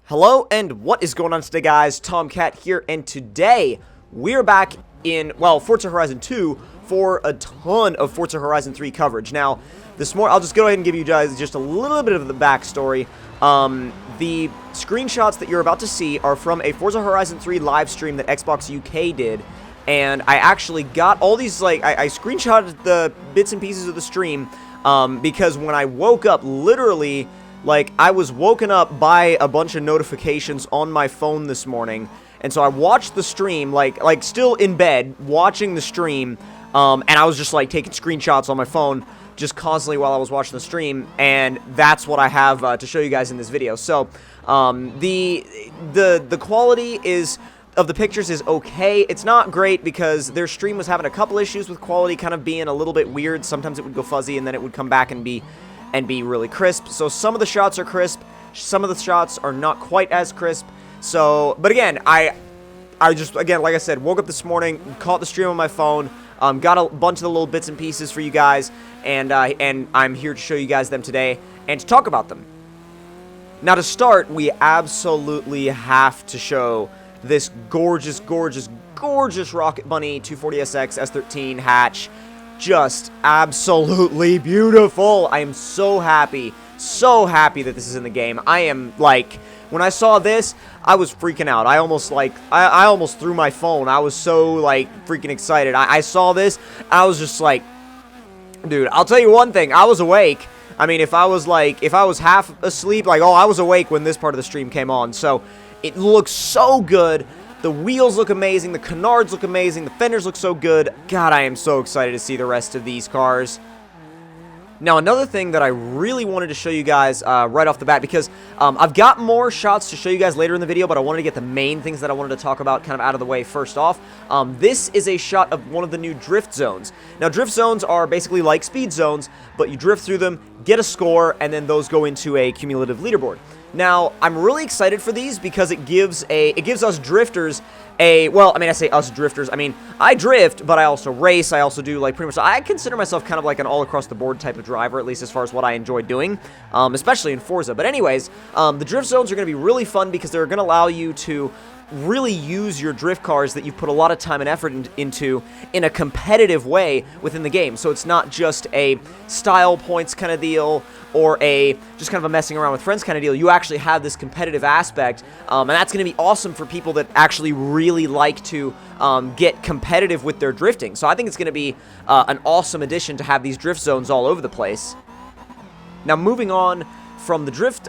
Hello, and what is going on today, guys? Tomcat here, and today we're back in, well, Forza Horizon 2 for a ton of Forza Horizon 3 coverage. Now, this morning, I'll just go ahead and give you guys just a little bit of the backstory. The screenshots that you're about to see are from a Forza Horizon 3 live stream that Xbox UK did, and I actually got all these, like, I screenshotted the bits and pieces of the stream, because when I woke up, literally, like, I was woken up by a bunch of notifications on my phone this morning, and so I watched the stream, like still in bed, watching the stream, and I was just, like, taking screenshots on my phone just constantly while I was watching the stream, and that's what I have to show you guys in this video. So, the quality of the pictures is okay. It's not great because their stream was having a couple issues with quality kind of being a little bit weird. Sometimes it would go fuzzy, and then it would come back and be really crisp. So some of the shots are crisp, some of the shots are not quite as crisp. So, but again, I just, again, like I said, woke up this morning, caught the stream on my phone, got a bunch of the little bits and pieces for you guys, and I'm here to show you guys them today and to talk about them. Now, to start, we absolutely have to show this gorgeous, gorgeous, gorgeous Rocket Bunny 240SX S13 hatch. Just absolutely beautiful. I am so happy that this is in the game. I am, like, when I saw this, I was freaking out. I almost threw my phone. I was so, like, freaking excited. I saw this, I was just like, dude, I'll tell you one thing, I was awake. I mean, if I was half asleep, like, oh, I was awake when this part of the stream came on. So it looks so good. The wheels look amazing, the canards look amazing, the fenders look so good. God, I am so excited to see the rest of these cars. Now, another thing that I really wanted to show you guys right off the bat, because I've got more shots to show you guys later in the video, but I wanted to get the main things that I wanted to talk about kind of out of the way first off. This is a shot of one of the new drift zones. Now, drift zones are basically like speed zones, but you drift through them, get a score, and then those go into a cumulative leaderboard. Now, I'm really excited for these because it gives us drifters well, I mean, I say us drifters, I mean, I drift, but I also race, I also do, like, pretty much, I consider myself kind of like an all-across-the-board type of driver, at least as far as what I enjoy doing, especially in Forza. But anyways, the drift zones are going to be really fun because they're going to allow you to really use your drift cars that you've put a lot of time and effort into in a competitive way within the game. So it's not just a style points kind of deal or just kind of a messing around with friends kind of deal. You actually have this competitive aspect, and that's going to be awesome for people that actually really like to get competitive with their drifting. So I think it's going to be an awesome addition to have these drift zones all over the place. Now, moving on from the drift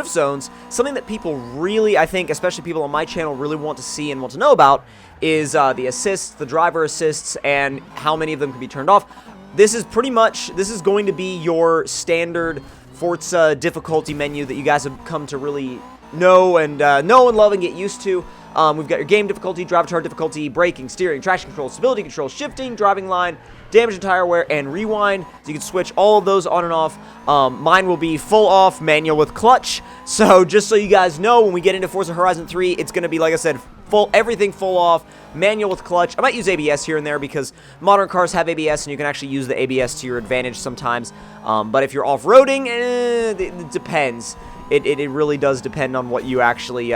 zones, something that people really, I think, especially people on my channel, really want to see and want to know about is the assists, the driver assists, and how many of them can be turned off. This is going to be your standard Forza difficulty menu that you guys have come to really know and love and get used to. We've got your game difficulty, drive chart difficulty, braking, steering, traction control, stability control, shifting, driving line, damage and tire wear, and rewind. So you can switch all of those on and off. Mine will be full off, manual with clutch. So just so you guys know, when we get into Forza Horizon 3, it's going to be, like I said, everything full off, manual with clutch. I might use ABS here and there because modern cars have ABS and you can actually use the ABS to your advantage sometimes. But if you're off-roading, it depends. It really does depend on what you actually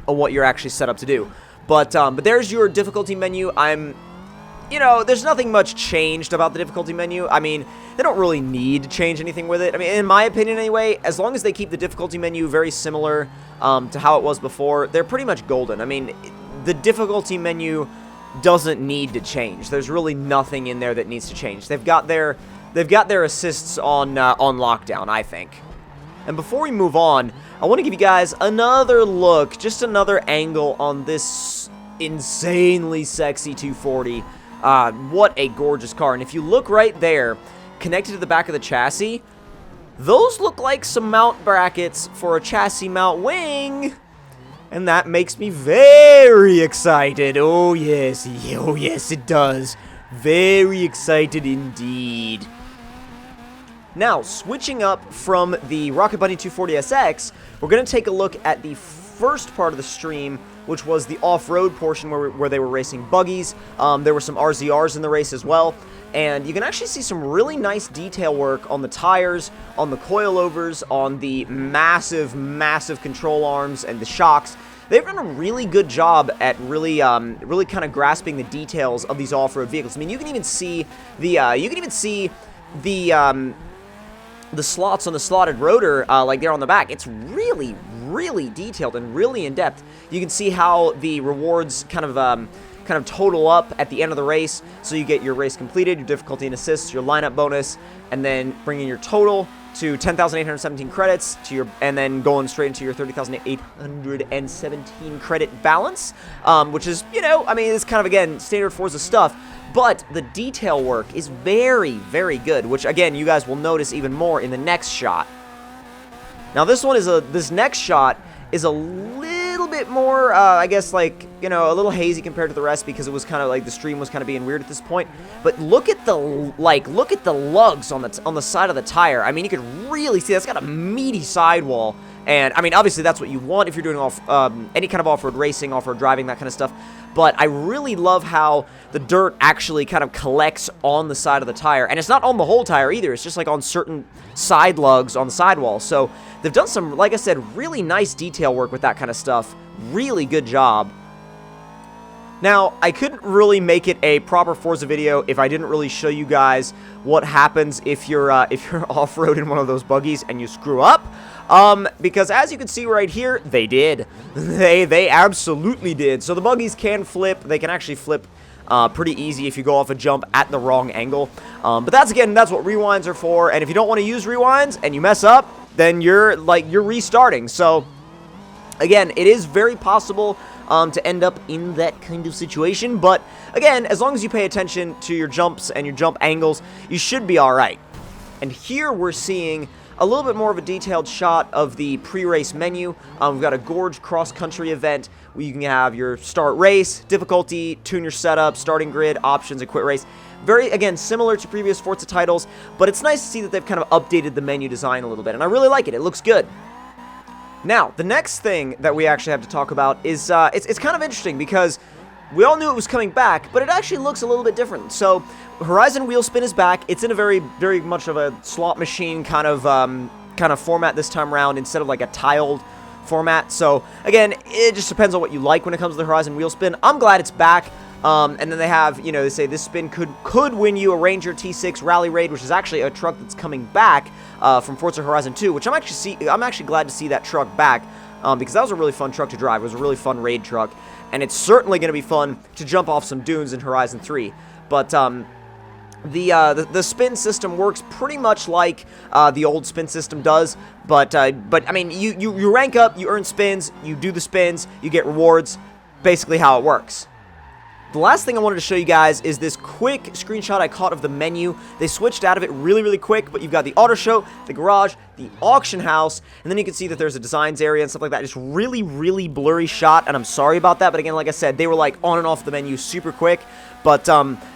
what you're actually set up to do. But there's your difficulty menu. There's nothing much changed about the difficulty menu. I mean, they don't really need to change anything with it. I mean, in my opinion anyway, as long as they keep the difficulty menu very similar to how it was before, they're pretty much golden. I mean, the difficulty menu doesn't need to change. There's really nothing in there that needs to change. They've got their assists on lockdown, I think. And before we move on, I want to give you guys another look, just another angle on this insanely sexy 240. What a gorgeous car. And if you look right there, connected to the back of the chassis, those look like some mount brackets for a chassis mount wing. And that makes me very excited. Oh yes, it does. Very excited indeed. Now, switching up from the Rocket Bunny 240SX, we're going to take a look at the first part of the stream which was the off-road portion where they were racing buggies. There were some RZRs in the race as well. And you can actually see some really nice detail work on the tires, on the coilovers, on the massive, massive control arms and the shocks. They've done a really good job at really kind of grasping the details of these off-road vehicles. I mean, you can even see the slots on the slotted rotor, like there on the back. It's really, really detailed and really in-depth. You can see how the rewards kind of total up at the end of the race. So you get your race completed, your difficulty and assists, your lineup bonus, and then bringing your total to 10,817 credits and then going straight into your 30,817 credit balance, which is, you know, I mean, it's kind of, again, standard Forza stuff. But the detail work is very, very good, which, again, you guys will notice even more in the next shot. Now, this next shot is a little bit more, I guess, like, you know, a little hazy compared to the rest because it was kind of like the stream was kind of being weird at this point. But look at the lugs on the side of the tire. I mean, you could really see that's got a meaty sidewall. And, I mean, obviously that's what you want if you're doing any kind of off-road racing, off-road driving, that kind of stuff. But I really love how the dirt actually kind of collects on the side of the tire. And it's not on the whole tire either. It's just like on certain side lugs on the sidewall. So they've done some, like I said, really nice detail work with that kind of stuff. Really good job. Now, I couldn't really make it a proper Forza video if I didn't really show you guys what happens if you're off-road in one of those buggies and you screw up. Because as you can see right here, they did. They absolutely did. So the buggies can flip. They can actually flip pretty easy if you go off a jump at the wrong angle. But that's what rewinds are for. And if you don't want to use rewinds and you mess up, then you're restarting. So again, it is very possible to end up in that kind of situation. But again, as long as you pay attention to your jumps and your jump angles, you should be all right. And here we're seeing a little bit more of a detailed shot of the pre-race menu. We've got a Gorge cross-country event where you can have your start race, difficulty, tune your setup, starting grid, options, and quit race. Very, again, similar to previous Forza titles, but it's nice to see that they've kind of updated the menu design a little bit, and I really like it. It looks good. Now, the next thing that we actually have to talk about is, it's kind of interesting because we all knew it was coming back, but it actually looks a little bit different. So, Horizon Wheel Spin is back. It's in a very, very much of a slot machine kind of format this time around instead of like a tiled format. So, again, it just depends on what you like when it comes to the Horizon Wheel Spin. I'm glad it's back. And then they have, you know, they say this spin could win you a Ranger T6 Rally Raid, which is actually a truck that's coming back from Forza Horizon 2, which I'm actually glad to see that truck back because that was a really fun truck to drive. It was a really fun raid truck, and it's certainly going to be fun to jump off some dunes in Horizon 3. But the spin system works pretty much like the old spin system does, but I mean, you rank up, you earn spins, you do the spins, you get rewards, basically how it works. The last thing I wanted to show you guys is this quick screenshot I caught of the menu. They switched out of it really, really quick, but you've got the auto show, the garage, the auction house, and then you can see that there's a designs area and stuff like that. Just really, really blurry shot, and I'm sorry about that, but again, like I said, they were like on and off the menu super quick. But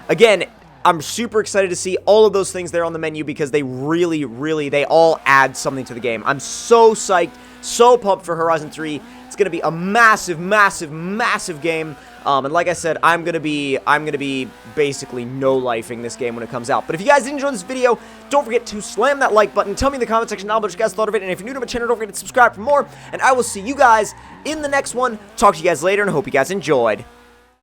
again, I'm super excited to see all of those things there on the menu because they really, really, they all add something to the game. I'm so psyched, so pumped for Horizon 3. It's going to be a massive, massive, massive game. And like I said, I'm gonna be basically no-lifing this game when it comes out. But if you guys did enjoy this video, don't forget to slam that like button. Tell me in the comment section down below what you guys thought of it. And if you're new to my channel, don't forget to subscribe for more. And I will see you guys in the next one. Talk to you guys later, and I hope you guys enjoyed.